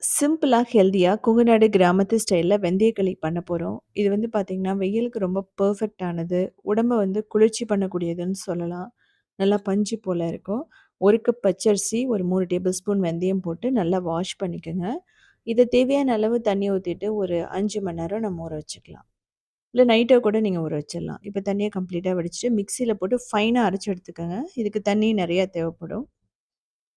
சிம்பிளா, ஹெல்தியா குங்குநாடு கிராமத்து ஸ்டைல்ல வெந்தய களி பண்ண போறோம். இது வந்து பார்த்தீங்கன்னா, வெயிலுக்கு ரொம்ப பெர்ஃபெக்ட்டானது. உடம்ப வந்து குளிர்ச்சி பண்ணக்கூடியதுன்னு சொல்லலாம். நல்லா பஞ்சு போல இருக்கும். 1 கப் பச்சரிசி, ஒரு 3 டேபிள் ஸ்பூன் வெந்தயம் போட்டு நல்லா வாஷ் பண்ணிக்கங்க. இத தேவையான அளவு தண்ணி ஊத்திட்டு ஒரு 5 மணி நேரம் நம்ம ஊற வச்சுக்கலாம். இல்ல நைட்டே கூட நீங்க ஊற வச்சிடலாம். இப்ப தண்ணிய கம்ப்ளீட்டா வடிச்சுட்டு மிக்ஸியில போட்டு ஃபைனா அரைச்சு எடுத்துக்கங்க. இதுக்கு தண்ணி நெறையா தேவைப்படும்.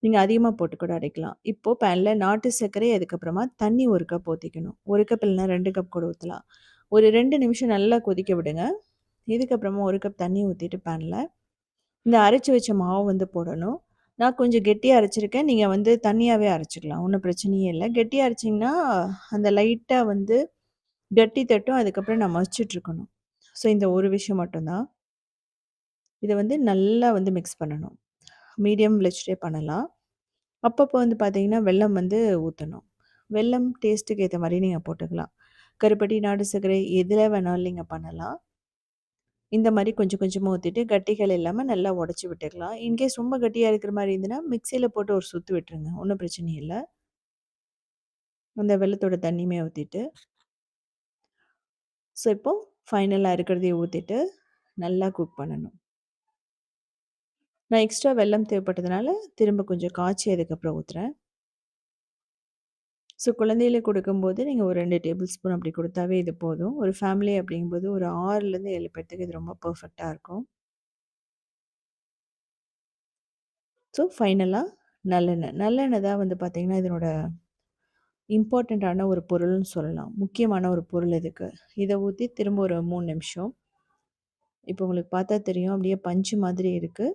நீங்க அதிகமா போட்டு கூட அரைக்கலாம். இப்போ பேன்ல நாட்டு சர்க்கரை, அதுக்கப்புறமா தண்ணி 1 கப் ஊத்திக்கணும். 1 கப் இல்லன்னா 2 கப் கூட ஊத்தலாம். ஒரு 2 நிமிஷம் நல்லா கொதிக்க விடுங்க. இதுக்கப்புறமா 1 கப் தண்ணி ஊத்திட்டு பேன்ல, இந்த அரைச்சு வச்ச மாவு வந்து போடணும். நான் கொஞ்சம் கெட்டியா அரைச்சிருக்கேன். நீங்க வந்து தண்ணியாவே அரைச்சுக்கலாம். ஒண்ணும் பிரச்சனையே இல்ல. கெட்டியா அரைச்சீங்கன்னா, அந்த லைட்டா வந்து கட்டி தட்டும். அதுக்கப்புறம் நான் மசிச்சுட்டு இருக்கணும். ஸோ இந்த ஒரு விஷயம் மட்டும் தான். இத வந்து நல்லா வந்து மிக்ஸ் பண்ணணும். மீடியம்ல வச்சுட்டே பண்ணலாம். அப்பப்போ வந்து பார்த்தீங்கன்னா, வெல்லம் வந்து ஊத்தணும். வெல்லம் டேஸ்ட்டுக்கு ஏத்த மாரி நீங்க போட்டுக்கலாம். கருப்பட்டி, நாட்டு சர்க்கரை எதுல வேணாலும் நீங்க பண்ணலாம். இந்த மாரி கொஞ்சம் கொஞ்சமா ஊத்திட்டு, கட்டிகள் இல்லாம நல்லா உடைச்சு விட்டுக்கலாம். இன்கேஸ் ரொம்ப கட்டியா இருக்கிற மாரி இருந்துன்னா, மிக்ஸியில போட்டு ஒரு சுத்து விட்டுருங்க. ஒண்ணும் பிரச்சனை இல்ல. அந்த வெல்லத்தோட தண்ணியுமே ஊத்திட்டு, ஸோ இப்போ ஃபைனலா இருக்கிறதையும் ஊத்திட்டு, நல்லா குக் பண்ணணும். நான் எக்ஸ்ட்ரா வெல்லம் தேவைப்பட்டதுனால, திரும்ப கொஞ்சம் காய்ச்சி அதுக்கப்புறம் ஊத்துறேன். ஸோ குழந்தைகளுக்கு கொடுக்கும்போது நீங்க ஒரு 2 டேபிள் ஸ்பூன் அப்படி குடுத்தாவே இது போதும். ஒரு ஃபேமிலி அப்படிங்கும்போது ஒரு 6லேருந்து 7 பேத்துக்கு இது ரொம்ப பெர்ஃபெக்ட்டா இருக்கும். ஸோ ஃபைனலா நல்லெண்ணெய். நல்லெண்ணெய் தான் வந்து பார்த்தீங்கன்னா, இதனோட இம்பார்ட்டன்ட்டான ஒரு பொருள்னு சொல்லலாம். முக்கியமான ஒரு பொருள் இதுக்கு. இத ஊத்தி திரும்ப ஒரு 3 நிமிஷம். இப்போ உங்களுக்கு பார்த்தா தெரியும். அப்படியே பஞ்சு மாதிரி இருக்கு.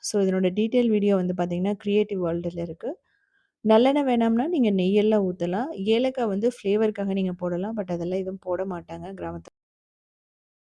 ஸோ இதனோட டீட்டெயில் வீடியோ வந்து பார்த்தீங்கன்னா, கிரியேட்டிவ் வேர்ல்டுல இருக்கு. நல்லெண்ணெய் வேணாம்னா நீங்க நெய்யெல்லாம் ஊத்தலாம். ஏலக்காய் வந்து ஃப்ளேவருக்காக நீங்க போடலாம். பட் அதெல்லாம் எதுவும் போட மாட்டாங்க கிராமத்துல.